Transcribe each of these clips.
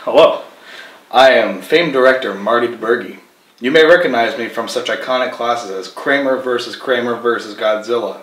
Hello, I am famed director Marty Dibergi. You may recognize me from such iconic classes as Kramer vs. Godzilla,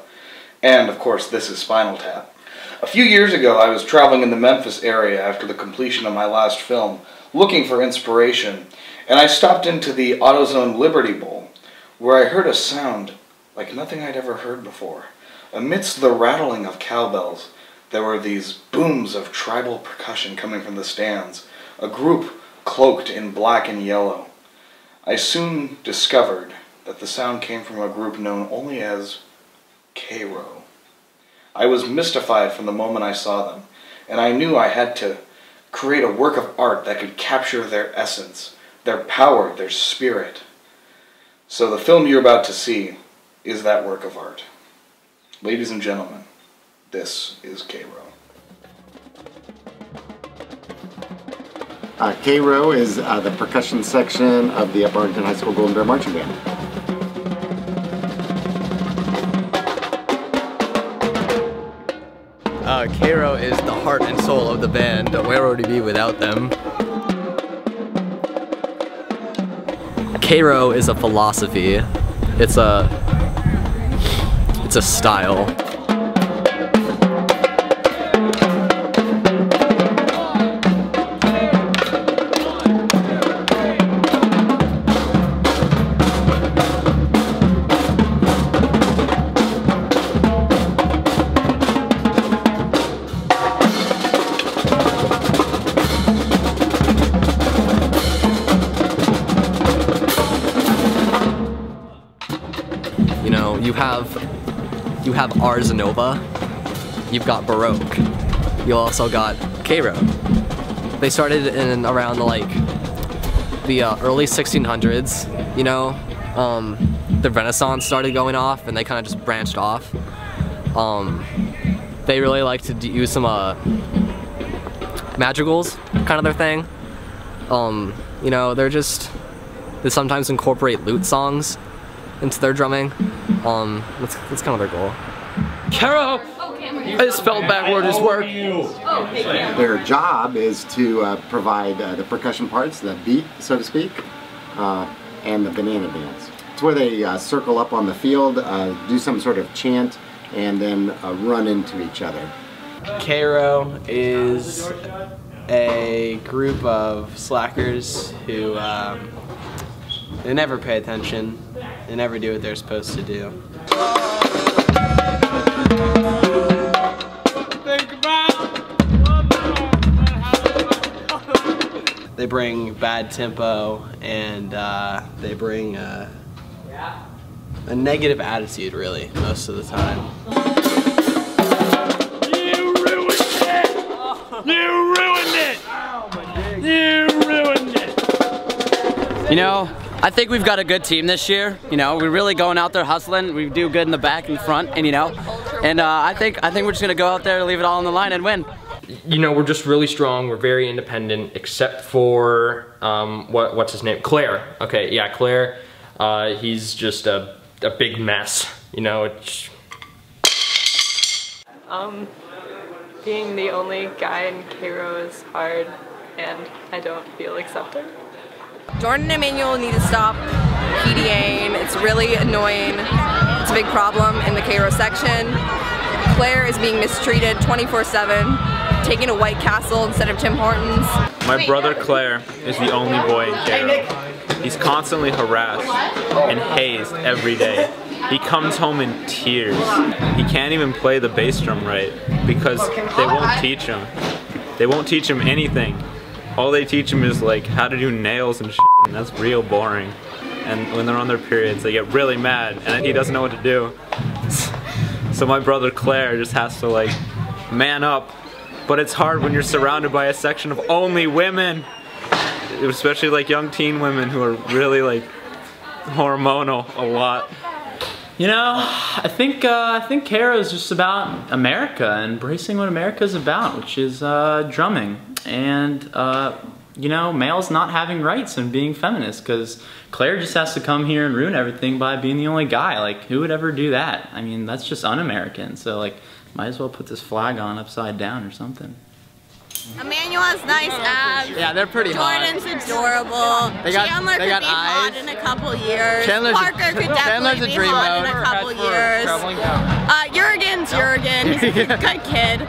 and of course This Is Spinal Tap. A few years ago I was traveling in the Memphis area after the completion of my last film, looking for inspiration, and I stopped into the AutoZone Liberty Bowl, where I heard a sound like nothing I'd ever heard before. Amidst the rattling of cowbells, there were these booms of tribal percussion coming from the stands, a group cloaked in black and yellow. I soon discovered that the sound came from a group known only as K-Row. I was mystified from the moment I saw them, and I knew I had to create a work of art that could capture their essence, their power, their spirit. So the film you're about to see is that work of art. Ladies and gentlemen, this is K-Row. K-Row is the percussion section of the Upper Arlington High School Golden Bear Marching Band. K-Row is the heart and soul of the band. Where would we be without them? K-Row is a philosophy. It's a style. You have Ars Nova, you've got Baroque, you also got K-Row. They started in around the early 1600s, you know, the Renaissance started going off and they kind of just branched off. They really like to use some madrigals, kind of their thing. You know, they sometimes incorporate lute songs into their drumming. That's kind of their goal. K-Row is spelled backward as work. Their job is to provide the percussion parts, the beat, so to speak, and the banana dance. It's where they circle up on the field, do some sort of chant, and then run into each other. K-Row is a group of slackers who they never pay attention. They never do what they're supposed to do. They bring bad tempo and they bring a negative attitude, really, most of the time. You ruined it! You ruined it! You ruined it! You know, I think we've got a good team this year. You know, we're really going out there hustling. We do good in the back and front, and you know, and I think we're just gonna go out there, leave it all on the line, and win. You know, we're just really strong. We're very independent, except for what's his name? Claire. Okay, yeah, Claire. He's just a big mess. You know, it's. Being the only guy in K-Row is hard, and I don't feel accepted. Jordan and Emmanuel need to stop PDAing. It's really annoying. It's a big problem in the K-Row section. Claire is being mistreated 24/7, taking a White Castle instead of Tim Hortons. My brother Claire is the only boy in K-Row. He's constantly harassed and hazed every day. He comes home in tears. He can't even play the bass drum right because they won't teach him. They won't teach him anything. All they teach him is like how to do nails and shit, and that's real boring. And when they're on their periods, they get really mad, and then he doesn't know what to do. So my brother Claire just has to like man up. But it's hard when you're surrounded by a section of only women, especially like young teen women who are really like hormonal a lot. You know, I think K-Row is just about America, embracing what America's about, which is drumming. And, you know, males not having rights and being feminists, because Claire just has to come here and ruin everything by being the only guy. Like, who would ever do that? I mean, that's just un-American. So, like, Might as well put this flag on upside down or something. Emmanuel has nice abs. Yeah, they're pretty hot. Jordan's adorable. Chandler could be hot in a couple years. Parker could definitely be hot in a couple years. Jurgen's Jurgen. He's a good kid.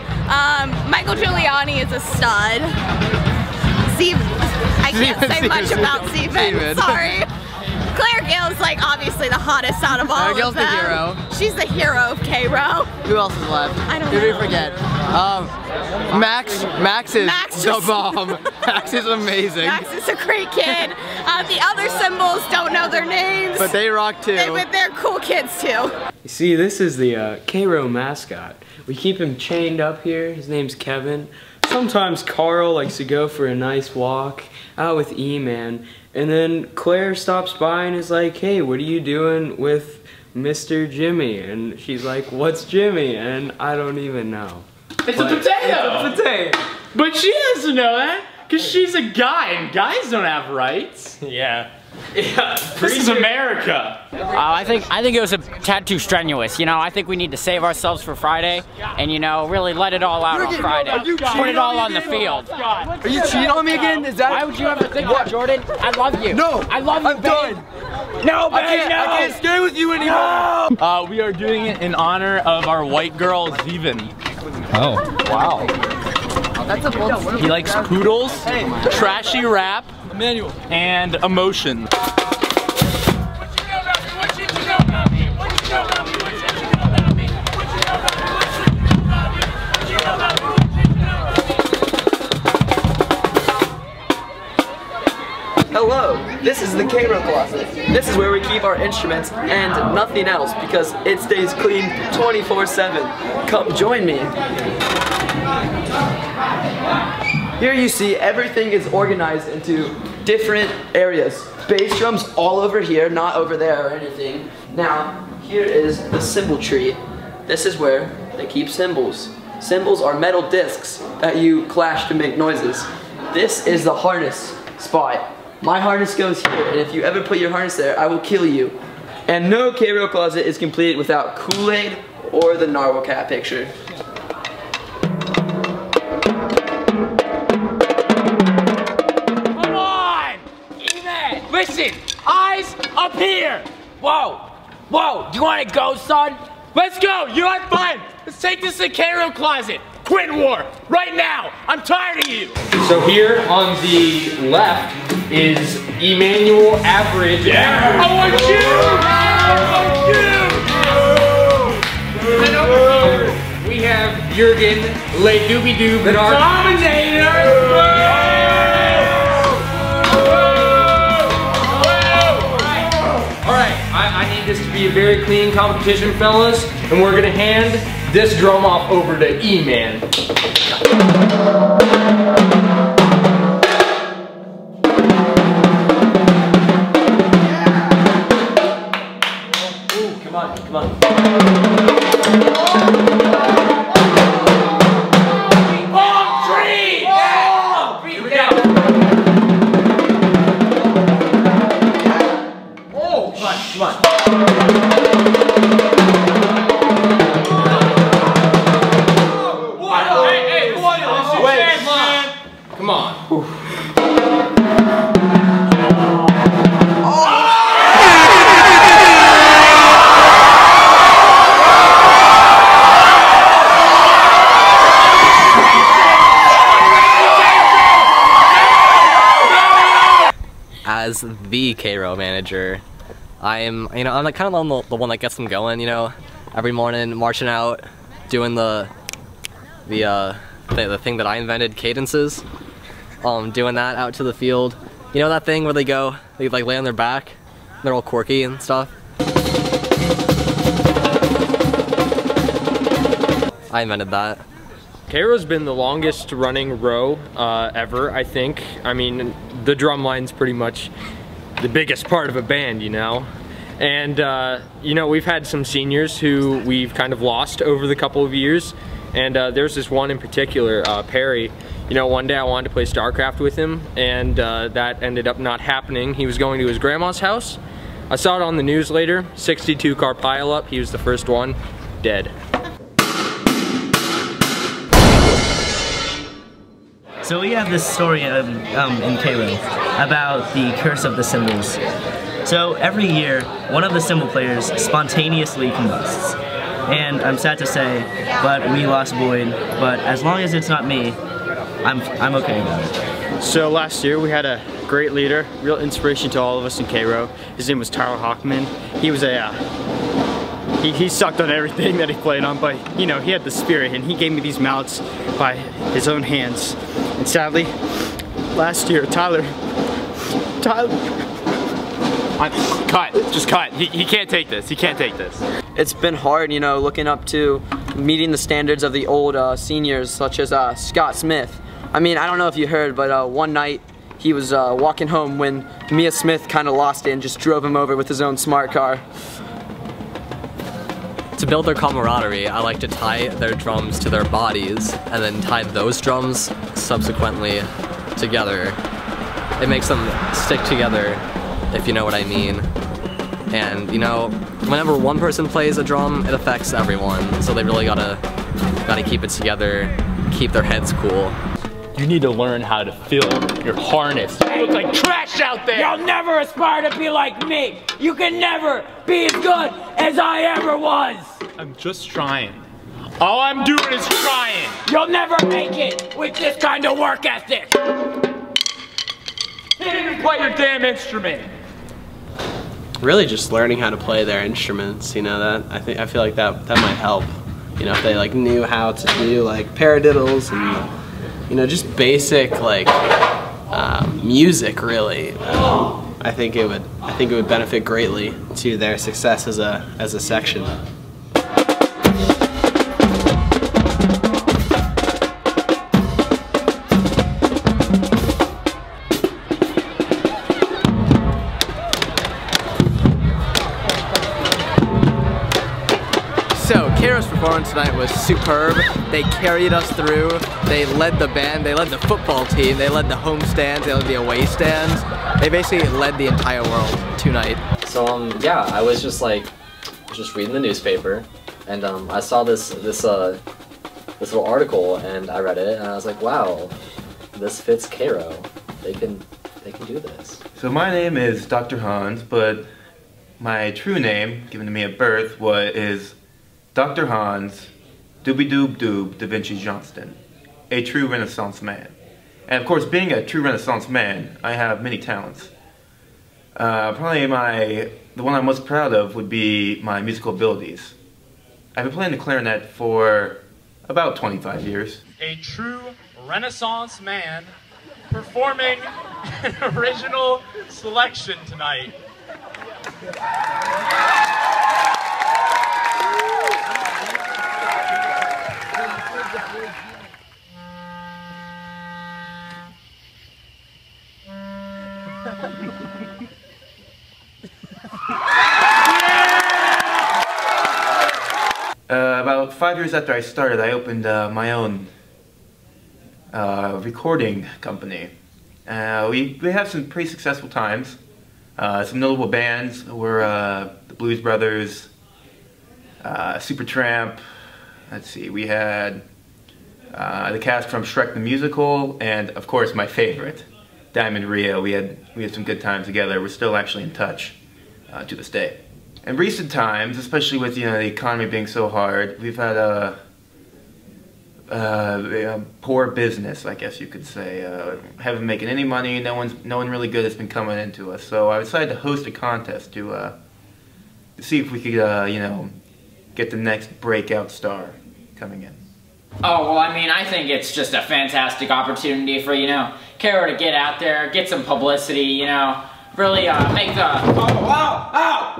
Michael Giuliani is a stud. I can't say much about Steven. Sorry. Claire Gill's like obviously the hottest out of all Claire of Gill's them. the hero. She's the hero of K-Row. Who else is left? I don't know. Who did we forget? Max is the bomb. Max is amazing. Max is a great kid. The other symbols don't know their names. But they rock too. But they're cool kids too. You see, this is the K-Row mascot. We keep him chained up here. His name's Kevin. Sometimes Carl likes to go for a nice walk out with E-Man. And then Claire stops by and is like, hey, what are you doing with Mr. Jimmy? And she's like, what's Jimmy? And I don't even know. It's a potato! It's a potato! But she doesn't know that, because she's a guy, and guys don't have rights. Yeah. Yeah, this is America. I think it was a tad too strenuous. You know, I think we need to save ourselves for Friday, and you know, really let it all out on Friday. Put it all on the field. Are you cheating on me again? Is that? Why would you ever think that, Jordan? I love you. No, I love you. I'm done. No, babe, no. I can't stay with you anymore. We are doing it in honor of our white girl, Steven. Oh, wow. That's a bold He likes poodles, trashy rap, Emmanuel, and emotion. Hello, this is the K-Row closet. This is where we keep our instruments and nothing else because it stays clean 24/7. Come join me. Here you see everything is organized into different areas. Bass drums all over here, not over there or anything. Now, here is the cymbal tree. This is where they keep cymbals. Cymbals are metal discs that you clash to make noises. This is the harness spot. My harness goes here, and if you ever put your harness there, I will kill you. And no K-Row closet is completed without Kool-Aid or the Narwhal Cat picture. Come on! Even! Listen! Eyes up here! Whoa! Whoa! Do you want to go, son? Let's go! You have fun! Let's take this to the K-Row closet! Quit war! Right now! I'm tired of you! So here on the left is Emmanuel Average. Yeah! I want you! And over here we have Jurgen, Le Doobie Doob, and our Alright, I need this to be a very clean competition, fellas, and we're gonna hand this drum off over to E-Man. Come on, come on. Palm tree! Yeah! Here we go. Oh, come on, come on. Hey, Wait, come on. As the K-Row manager, I'm like kind of the one that gets them going, you know, every morning marching out, doing the thing that I invented, cadences, doing that out to the field. You know that thing where they like lay on their back, they're all quirky and stuff. I invented that. K-Row's been the longest running row ever, I think. I mean, the drum line's pretty much the biggest part of a band, you know. And, you know, we've had some seniors who we've kind of lost over the couple of years. And there's this one in particular, Perry. You know, one day I wanted to play StarCraft with him, and that ended up not happening. He was going to his grandma's house. I saw it on the news later, 62 car pileup. He was the first one, dead. So we have this story in Cairo about the curse of the cymbals. So every year, one of the cymbal players spontaneously combusts. And I'm sad to say, but we lost Boyd, but as long as it's not me, I'm okay about it. So last year we had a great leader, real inspiration to all of us in Cairo. His name was Tyler Hockman. He was he sucked on everything that he played on, but you know, he had the spirit, and he gave me these mallets by his own hands. And sadly, last year, Tyler. Just cut. He can't take this. He can't take this. It's been hard, you know, looking up to meeting the standards of the old seniors, such as Scott Smith. I mean, I don't know if you heard, but one night he was walking home when Mia Smith kind of lost it and just drove him over with his own smart car. To build their camaraderie, I like to tie their drums to their bodies and then tie those drums subsequently together. It makes them stick together, if you know what I mean. And you know, whenever one person plays a drum, it affects everyone. So they really gotta keep it together, keep their heads cool. You need to learn how to fill your harness. You look like trash out there! You'll never aspire to be like me! You can never be as good as I ever was! I'm just trying. All I'm doing is trying! You'll never make it with this kind of work ethic! Can't even play your damn instrument! Really just learning how to play their instruments, you know, that I feel like that might help. You know, if they like knew how to do like paradiddles and you know, just basic like music really. I think it would benefit greatly to their success as a section. So, Cairo's performance tonight was superb. They carried us through. They led the band, they led the football team, they led the home stands, they led the away stands. They basically led the entire world tonight. So, yeah, I was just reading the newspaper, and I saw this little article, and I read it, and I was like, wow, this fits Cairo. They can do this. So my name is Dr. Hans, but my true name, given to me at birth, is Dr. Hans, Dooby Doob Doob DAVINCI JOHNSTON, a true Renaissance man. And of course, being a true Renaissance man, I have many talents. Probably the one I'm most proud of would be my musical abilities. I've been playing the clarinet for about 25 years. A true Renaissance man performing an original selection tonight. About 5 years after I started, I opened my own recording company. We have some pretty successful times. Some notable bands were the Blues Brothers, Supertramp. Let's see, we had the cast from Shrek the Musical, and of course my favorite, Diamond Rio. We had some good times together. We're still actually in touch to this day. In recent times, especially with the economy being so hard, we've had a poor business, I guess you could say. Haven't been making any money. No one really good has been coming into us. So I decided to host a contest to see if we could get the next breakout star coming in. Oh, well, I mean, I think it's just a fantastic opportunity for, Cairo to get out there, get some publicity, really make the...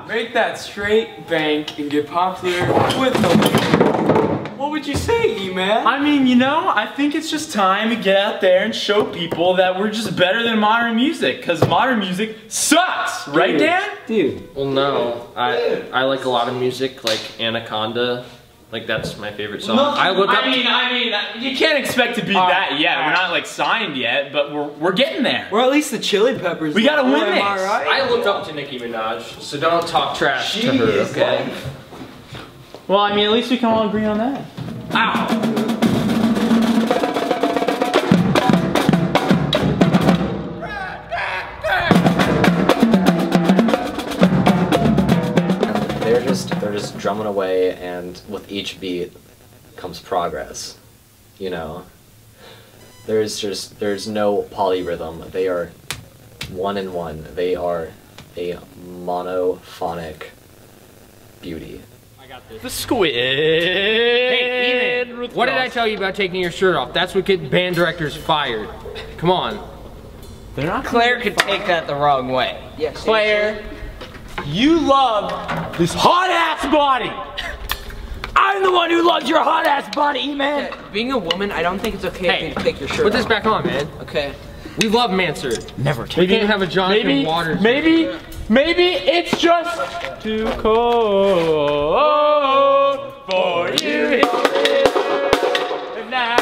Make that straight bank and get popular with the... What would you say, E-Man? I mean, I think it's just time to get out there and show people that we're just better than modern music, because modern music sucks, right, Dan? Dude. Well, no. I like a lot of music, like Anaconda. Like, that's my favorite song. I mean, you can't expect to be that yet. We're not like signed yet, but we're getting there. Or at least the Chili Peppers. We gotta win this. Right? I looked up to Nicki Minaj, so don't talk trash to her, okay? Well, I mean, at least we can all agree on that. Ow! drumming away, and with each beat comes progress. You know, there's no polyrhythm. They are one in one. They are a monophonic beauty. The squid. Hey, Ethan, what did I tell you about taking your shirt off? That's what gets band directors fired. Come on. They're not. Claire could take that the wrong way. Yes, Claire, you love this hot ass body. I'm the one who loves your hot ass body, man. Okay, being a woman, I don't think it's okay to take your shirt Put this off. back on, man. Okay. We love Mansard. Never. We can't have a Jonathan Waters. Maybe it's just too cold for you. And now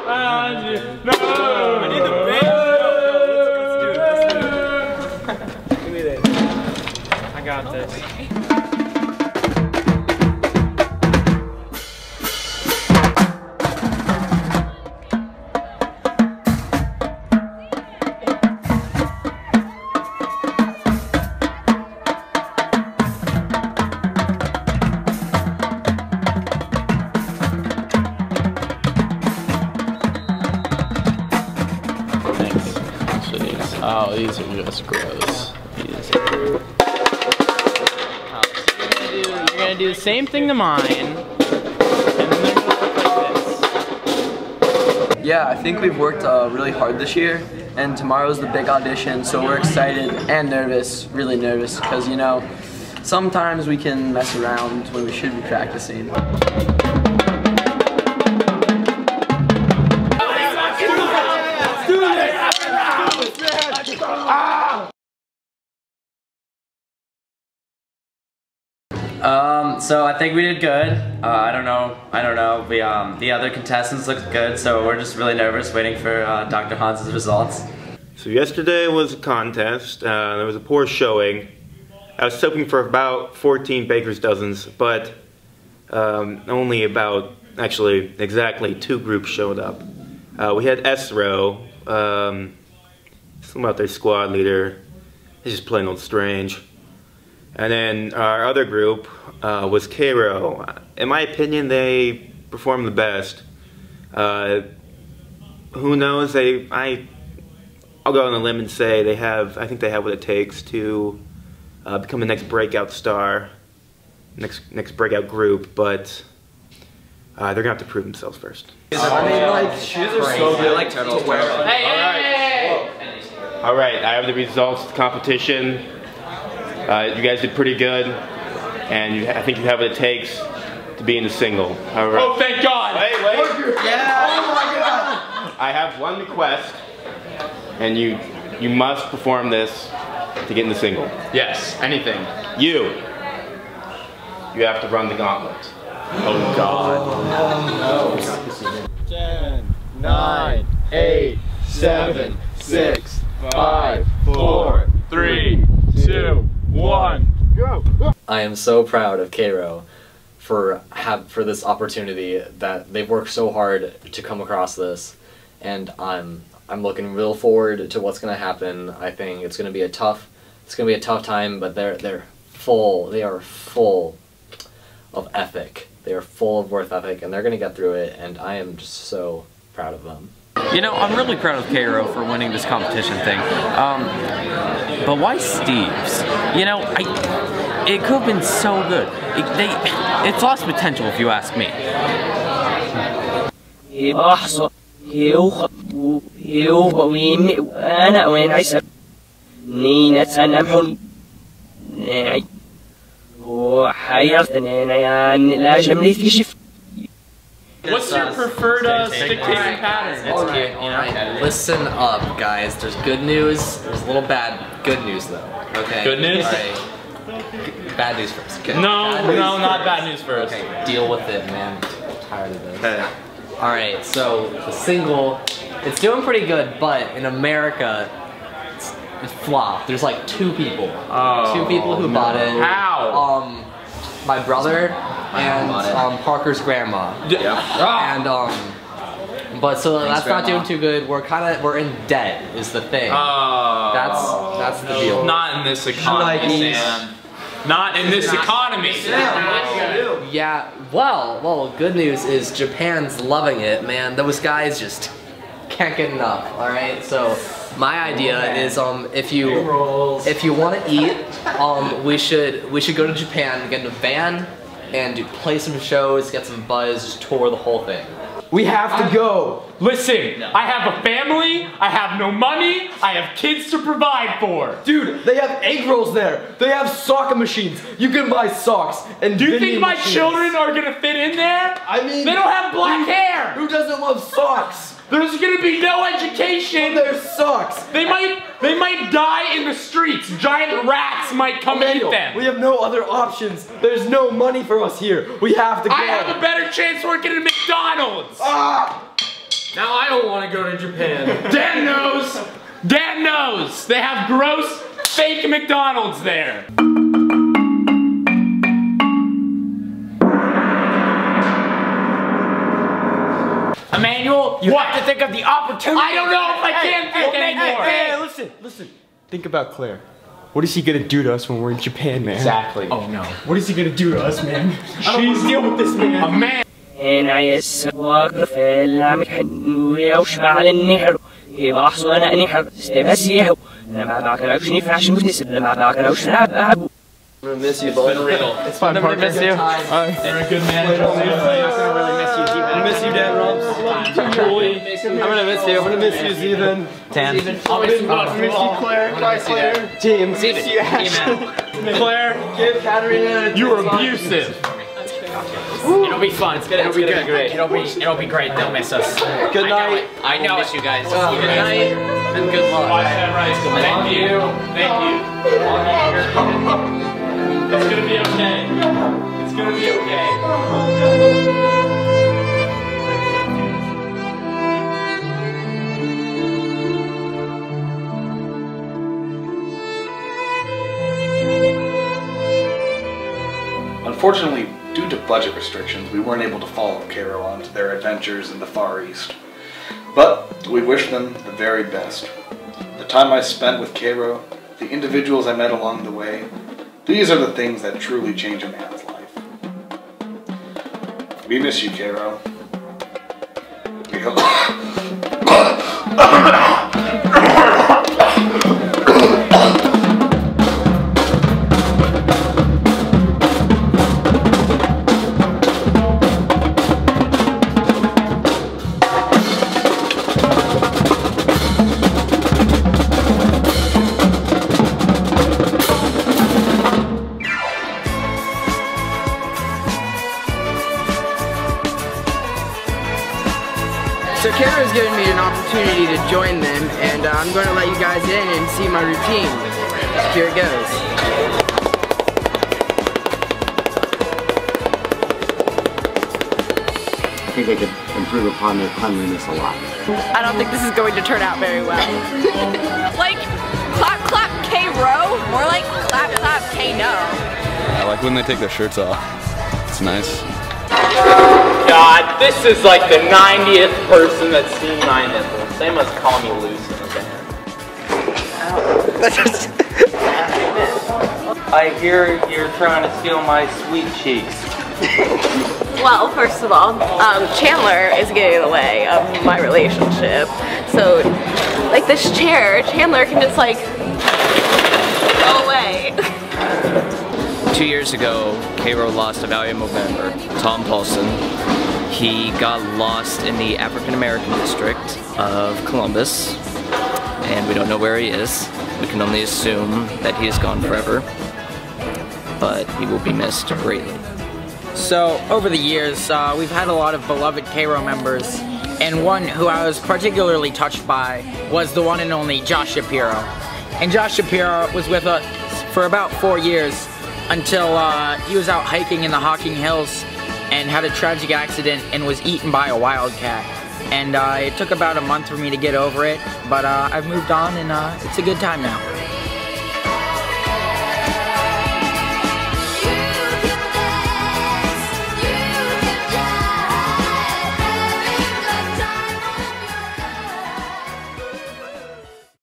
I need the band. Give me this. I got this. Oh, these are just gross. These are... You're gonna do the same thing to mine, and then they're gonna look like this. Yeah, I think we've worked really hard this year, and tomorrow's the big audition, so we're excited and nervous, really nervous, because, you know, sometimes we can mess around when we should be practicing. So I think we did good. I don't know. The other contestants looked good, so we're just really nervous waiting for Dr. Hans's results. So yesterday was a contest. There was a poor showing. I was hoping for about 14 baker's dozens, but only actually exactly 2 groups showed up. We had S-Row, some about their squad leader. He's just plain old strange. And then our other group was K-Row. In my opinion, they performed the best. Who knows? I'll go on a limb and say I think they have what it takes to become the next breakout star, next breakout group, but they're gonna have to prove themselves first. I mean, like, shoes are so good, like, to wear. All right, I have the results of the competition. You guys did pretty good, and I think you have what it takes to be in the single. All right. Oh, thank God! Wait. Yeah! Oh my God! I have one request, and you must perform this to get in the single. Yes, anything. You have to run the gauntlet. Oh God. No. 10, 9, 8, 7, 6, 5, 4, 3, 2, 1, go! I am so proud of K-Row for this opportunity that they've worked so hard to come across this, and I'm looking real forward to what's gonna happen. I think it's gonna be a tough time, but they are full of ethic. They are full of work ethic, and they're gonna get through it, and I am just so proud of them. You know, I'm really proud of K-Row for winning this competition thing. But why Steve's? You know, it could have been so good. It's lost potential if you ask me. What's your preferred stick-taking pattern? Listen up, guys. There's good news. There's a little good news though. Okay. Good news? All right. Bad news first. Okay. No, not bad news first. Okay, deal with it, man. I'm tired of this. All right. So the single, it's doing pretty good, but in America, it's flopped. There's like 2 people. Oh, 2 people who bought it. How? My brother and Parker's grandma. And but so that's not doing too good. We're in debt is the thing. That's the deal. Not in this economy, Sam. Not in this economy. Yeah, well, good news is Japan's loving it, man. Those guys just can't get enough, alright? So, my idea is, if you want to eat, we should go to Japan, get in a van, and play some shows, get some buzz, just tour the whole thing. We have to go. Listen, I have a family, I have no money, I have kids to provide for. Dude, they have egg rolls there. They have soccer machines. You can buy socks and Do you think my machines. children are gonna fit in there? I mean, they don't have black hair. Who doesn't love socks? There's gonna be no education. Well, there's socks. They might die in the streets. Giant rats might come and eat them. We have no other options. There's no money for us here. We have to go. I have a better chance working at McDonald's. Now I don't want to go to Japan. Dan knows. Dan knows. They have gross, fake McDonald's there. Emmanuel, you have to think of the opportunity. I don't know if I can think anymore. Hey, listen. Think about Claire. What is he gonna do to us when we're in Japan, man? Exactly. Oh no. What is he gonna do to us, man? I don't want to deal with this, man. A man. أنا يسوق في المكان ويوشبع للنهر يبحث وأنا نهر استبسيه لما بعك لوشني فعش مكنسب لما بعك لوش أبو. I'm gonna miss you, both. It's fun, Parker. Miss you. You're a good man. I'm gonna miss you, Dan Robs. Julie. I'm gonna miss you. I'm gonna miss you, Zeven. Tan. I'll miss you, Claire. Bye, Claire. Team. Miss you, Ash. Claire. Give Katarina. You were abusive. It'll be fun. It'll be great. It'll be great. They'll miss us. Good night. I know miss you guys. Good night and good luck. Thank you. Thank you. It's gonna be okay. It's gonna be okay. Unfortunately, due to budget restrictions, we weren't able to follow Cairo onto their adventures in the Far East. But we wish them the very best. The time I spent with Cairo, the individuals I met along the way, these are the things that truly change a man's life. We miss you, Cairo. We hope... So Kara's given me an opportunity to join them, and I'm going to let you guys in and see my routine. Here it goes. I think they could improve upon their cleanliness a lot. I don't think this is going to turn out very well. Like, clap clap K-Row? More like clap clap K-No. I like when they take their shirts off. It's nice. God, this is like the 90th person that's seen my nipples. They must call me loose in the band. I hear you're trying to steal my sweet cheeks. Well, first of all, Chandler is getting in the way of my relationship. So, like this chair, Chandler can just like go away. 2 years ago, Cairo lost a valuable member, Tom Paulson. He got lost in the African American district of Columbus, and we don't know where he is. We can only assume that he is gone forever, but he will be missed greatly. So, over the years, we've had a lot of beloved Cairo members, and one who I was particularly touched by was the one and only Josh Shapiro. And Josh Shapiro was with us for about 4 years until he was out hiking in the Hocking Hills and had a tragic accident and was eaten by a wildcat. And it took about a month for me to get over it, but I've moved on and it's a good time now.